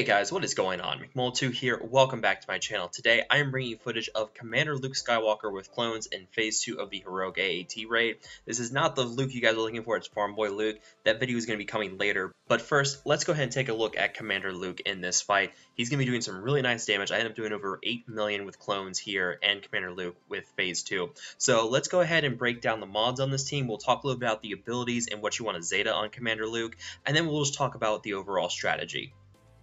Hey guys, what is going on? McMull2 here. Welcome back to my channel. Today I am bringing you footage of Commander Luke Skywalker with clones in Phase 2 of the Heroic AAT raid. This is not the Luke you guys are looking for, it's Farm Boy Luke. That video is going to be coming later. But first, let's go ahead and take a look at Commander Luke in this fight. He's going to be doing some really nice damage. I ended up doing over 8 million with clones here and Commander Luke with Phase 2. So let's go ahead and break down the mods on this team. We'll talk a little about the abilities and what you want to Zeta on Commander Luke. And then we'll just talk about the overall strategy.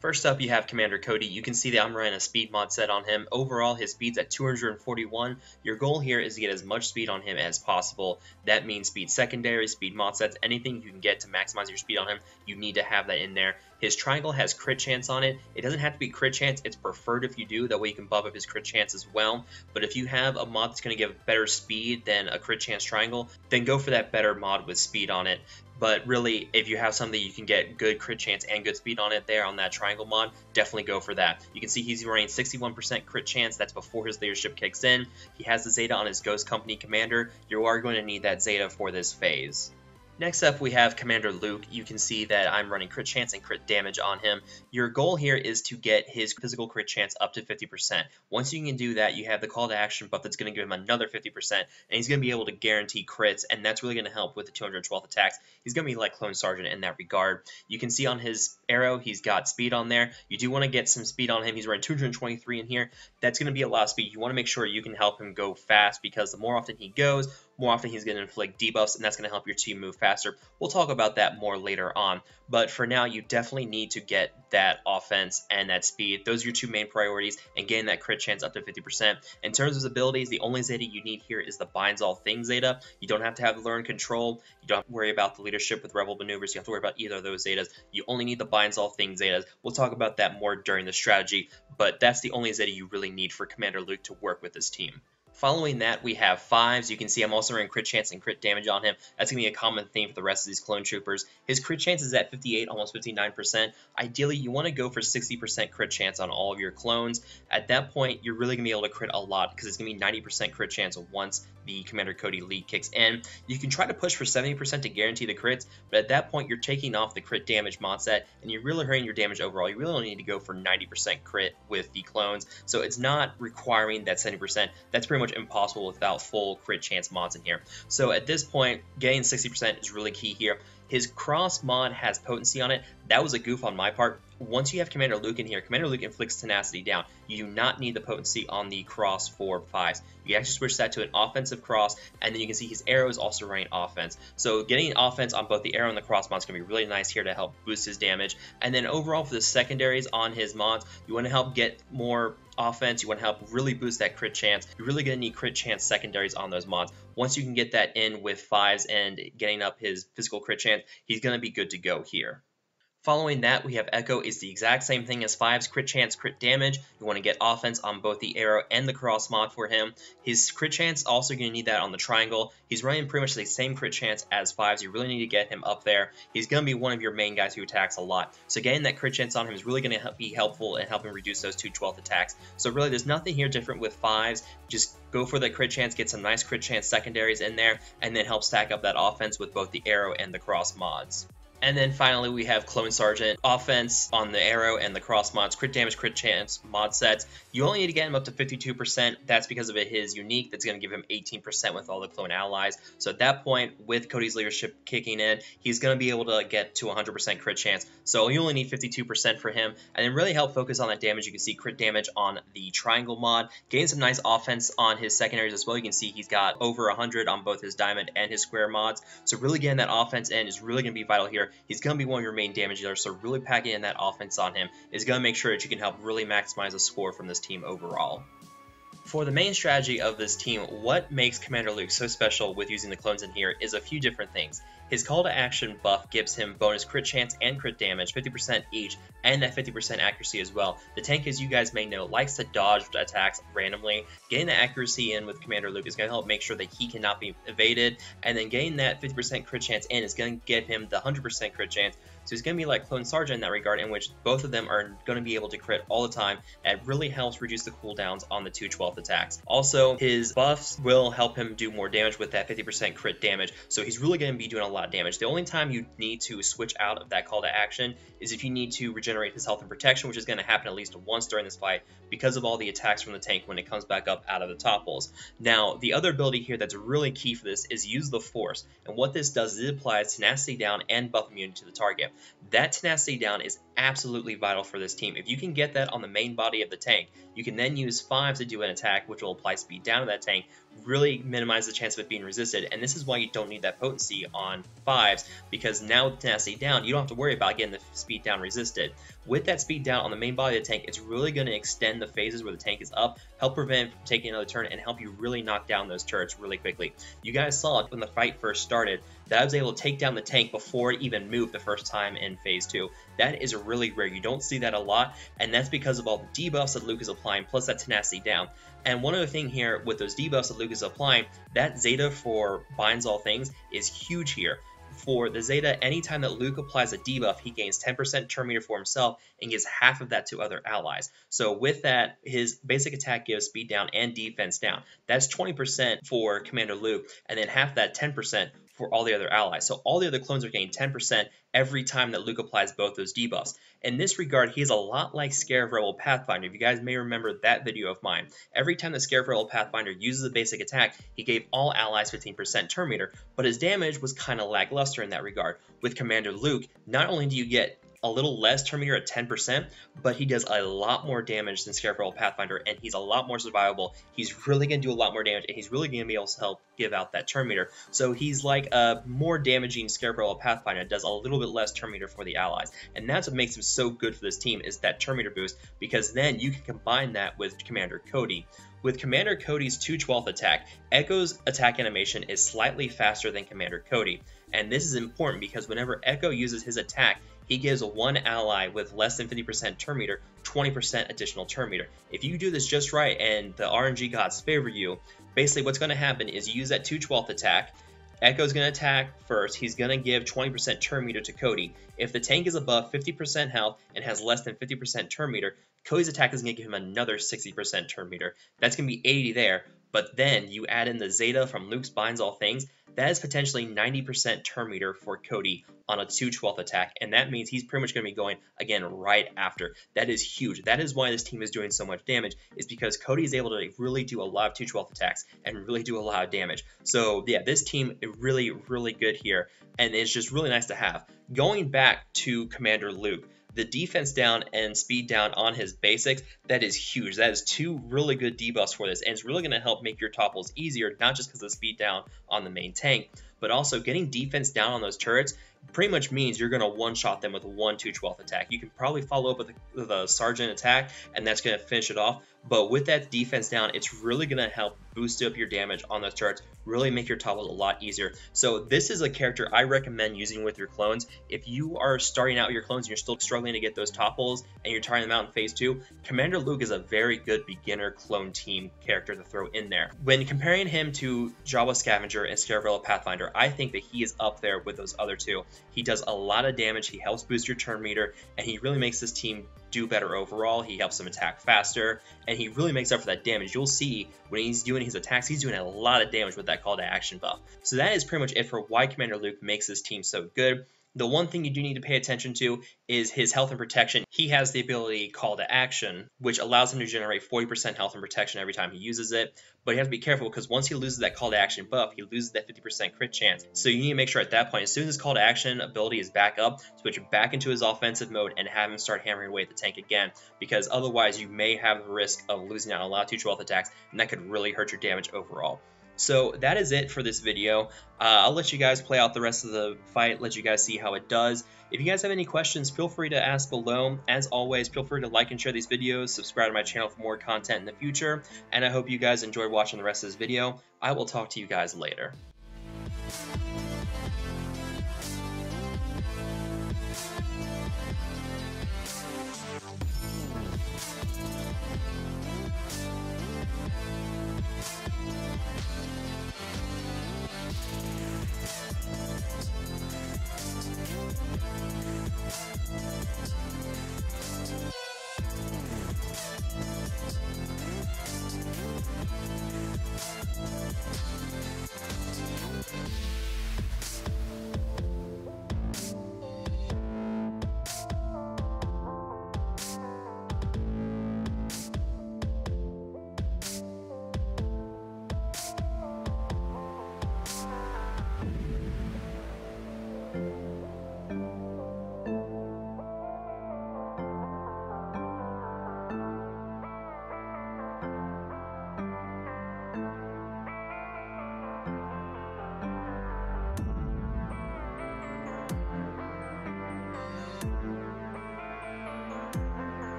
First up, you have Commander Cody. You can see that I'm running a speed mod set on him. Overall, his speed's at 241. Your goal here is to get as much speed on him as possible. That means speed secondary, speed mod sets, anything you can get to maximize your speed on him, you need to have that in there. His triangle has crit chance on it. It doesn't have to be crit chance. It's preferred if you do. That way you can buff up his crit chance as well. But if you have a mod that's going to give better speed than a crit chance triangle, then go for that better mod with speed on it. But really, if you have something you can get good crit chance and good speed on it there on that triangle mod, definitely go for that. You can see he's running 61% crit chance. That's before his leadership kicks in. He has the Zeta on his Ghost Company commander. You are going to need that Zeta for this phase. Next up, we have Commander Luke. You can see that I'm running crit chance and crit damage on him. Your goal here is to get his physical crit chance up to 50%. Once you can do that, you have the call to action buff that's going to give him another 50%, and he's going to be able to guarantee crits, and that's really going to help with the 212th attacks. He's going to be like Clone Sergeant in that regard. You can see on his arrow, he's got speed on there. You do want to get some speed on him. He's running 223 in here. That's going to be a lot of speed. You want to make sure you can help him go fast, because the more often he goes, more often he's going to inflict debuffs, and that's going to help your team move faster. We'll talk about that more later on. But for now, you definitely need to get that offense and that speed. Those are your two main priorities, and getting that crit chance up to 50%. In terms of his abilities, the only Zeta you need here is the Binds All Things Zeta. You don't have to have Learn Control. You don't have to worry about the leadership with Rebel Maneuvers. You have to worry about either of those Zetas. You only need the Binds All Things Zetas. We'll talk about that more during the strategy, but that's the only Zeta you really need for Commander Luke to work with this team. Following that, we have 5s. You can see I'm also running crit chance and crit damage on him. That's going to be a common theme for the rest of these clone troopers. His crit chance is at 58, almost 59%. Ideally, you want to go for 60% crit chance on all of your clones. At that point, you're really going to be able to crit a lot, because it's going to be 90% crit chance once the Commander Cody lead kicks in. You can try to push for 70% to guarantee the crits, but at that point, you're taking off the crit damage mod set, and you're really hurting your damage overall. You really only need to go for 90% crit with the clones, so it's not requiring that 70%. That's pretty much impossible without full crit chance mods in here. So at this point, getting 60% is really key here. His cross mod has potency on it. That was a goof on my part. Once you have Commander Luke in here, Commander Luke inflicts tenacity down. You do not need the potency on the cross for 5s. You actually switch that to an offensive cross, and then you can see his arrow is also running offense. So getting offense on both the arrow and the cross mods is going to be really nice here to help boost his damage. And then overall for the secondaries on his mods, you want to help get more offense. You want to help really boost that crit chance. You're really going to need crit chance secondaries on those mods. Once you can get that in with 5s and getting up his physical crit chance, he's going to be good to go here. Following that, we have Ekko. Is the exact same thing as 5s, crit chance, crit damage. You want to get offense on both the arrow and the cross mod for him. His crit chance, also going to need that on the triangle. He's running pretty much the same crit chance as 5s. You really need to get him up there. He's going to be one of your main guys who attacks a lot. So getting that crit chance on him is really going to be helpful in helping reduce those 212th attacks. So really, there's nothing here different with 5s. Just go for the crit chance, get some nice crit chance secondaries in there, and then help stack up that offense with both the arrow and the cross mods. And then finally, we have Clone Sergeant. Offense on the arrow and the cross mods, crit damage, crit chance mod sets. You only need to get him up to 52%. That's because of his unique. That's going to give him 18% with all the clone allies. So at that point, with Cody's leadership kicking in, he's going to be able to get to 100% crit chance. So you only need 52% for him. And then really help focus on that damage. You can see crit damage on the triangle mod. Getting some nice offense on his secondaries as well. You can see he's got over 100 on both his diamond and his square mods. So really getting that offense in is really going to be vital here. He's going to be one of your main damage dealers, so really packing in that offense on him is going to make sure that you can help really maximize the score from this team overall. For the main strategy of this team, what makes Commander Luke so special with using the clones in here is a few different things. His call to action buff gives him bonus crit chance and crit damage, 50% each, and that 50% accuracy as well. The tank, as you guys may know, likes to dodge attacks randomly. Getting the accuracy in with Commander Luke is going to help make sure that he cannot be evaded, and then getting that 50% crit chance in is going to give him the 100% crit chance. So he's going to be like Clone Sergeant in that regard, in which both of them are going to be able to crit all the time. That really helps reduce the cooldowns on the 212th attacks. Also, his buffs will help him do more damage with that 50% crit damage, so he's really going to be doing a lot lot of damage. The only time you need to switch out of that call to action is if you need to regenerate his health and protection, which is going to happen at least once during this fight because of all the attacks from the tank when it comes back up out of the topples. Now, the other ability here that's really key for this is use the Force. And what this does is it applies Tenacity Down and buff immunity to the target. That Tenacity Down is absolutely vital for this team. If you can get that on the main body of the tank, you can then use 5 to do an attack, which will apply speed down to that tank, really minimize the chance of it being resisted. And this is why you don't need that potency on 5s, because now with Tenacity Down, you don't have to worry about getting the speed down resisted. With that speed down on the main body of the tank, it's really going to extend the phases where the tank is up, help prevent from taking another turn, and help you really knock down those turrets really quickly. You guys saw it when the fight first started, that I was able to take down the tank before it even moved the first time in Phase 2. That is really rare. You don't see that a lot, and that's because of all the debuffs that Luke is applying, plus that Tenacity Down. And one other thing here, with those debuffs that Luke is applying, that Zeta for Binds All Things is huge here. For the Zeta, anytime that Luke applies a debuff, he gains 10% turn meter for himself and gives half of that to other allies. So with that, his basic attack gives speed down and defense down. That's 20% for Commander Luke, and then half that 10% for all the other allies. So all the other clones are getting 10% every time that Luke applies both those debuffs. In this regard, he's a lot like Scarab Rebel Pathfinder. If you guys may remember that video of mine, every time the Scarab Rebel Pathfinder uses a basic attack, he gave all allies 15% turn meter, but his damage was kind of lackluster in that regard. With Commander Luke, not only do you get a little less turn meter at 10%, but he does a lot more damage than Scarab Rebel Pathfinder, and he's a lot more survivable. He's really going to do a lot more damage, and he's really going to be able to help give out that turn meter. So he's like a more damaging Scarab Rebel Pathfinder, does a little bit less turn meter for the allies. And that's what makes him so good for this team, is that turn meter boost, because then you can combine that with Commander Cody. With Commander Cody's 2/12 attack, Ekko's attack animation is slightly faster than Commander Cody. And this is important because whenever Ekko uses his attack, he gives one ally with less than 50% turn meter 20% additional turn meter. If you do this just right and the RNG gods favor you, basically what's going to happen is you use that 2/12 attack. Ekko's going to attack first. He's going to give 20% turn meter to Cody. If the tank is above 50% health and has less than 50% turn meter, Cody's attack is going to give him another 60% turn meter. That's going to be 80 there. But then you add in the Zeta from Luke's Binds All Things. That is potentially 90% turn meter for Cody on a 2/12 attack, and that means he's pretty much going to be going again right after. That is huge. That is why this team is doing so much damage, is because Cody is able to really do a lot of 2/12 attacks and really do a lot of damage. So yeah, this team is really, really good here, and it's just really nice to have. Going back to Commander Luke, the defense down and speed down on his basics, that is huge. That is 2 really good debuffs for this, and it's really going to help make your topples easier, not just because of the speed down on the main tank, but also getting defense down on those turrets pretty much means you're going to one-shot them with one 2/12 attack. You can probably follow up with a Sergeant attack, and that's going to finish it off. But with that defense down, it's really going to help boost up your damage on those turrets, really make your topples a lot easier. So this is a character I recommend using with your clones. If you are starting out your clones and you're still struggling to get those topples and you're trying them out in Phase 2, Commander Luke is a very good beginner clone team character to throw in there. When comparing him to Jawa Scavenger and Scarab Rebel Pathfinder, I think that he is up there with those other two. He does a lot of damage, he helps boost your turn meter, and he really makes this team do better overall. He helps them attack faster, and he really makes up for that damage. You'll see when he's doing his attacks, he's doing a lot of damage with that call to action buff. So that is pretty much it for why Commander Luke makes this team so good. The one thing you do need to pay attention to is his health and protection. He has the ability Call to Action, which allows him to generate 40% health and protection every time he uses it. But you have to be careful because once he loses that Call to Action buff, he loses that 50% crit chance. So you need to make sure at that point, as soon as his Call to Action ability is back up, switch back into his offensive mode and have him start hammering away at the tank again. Because otherwise you may have the risk of losing out on a lot of 2/12 attacks, and that could really hurt your damage overall. So that is it for this video. I'll let you guys play out the rest of the fight, let you guys see how it does. If you guys have any questions, feel free to ask below. As always, feel free to like and share these videos, subscribe to my channel for more content in the future, and I hope you guys enjoyed watching the rest of this video. I will talk to you guys later.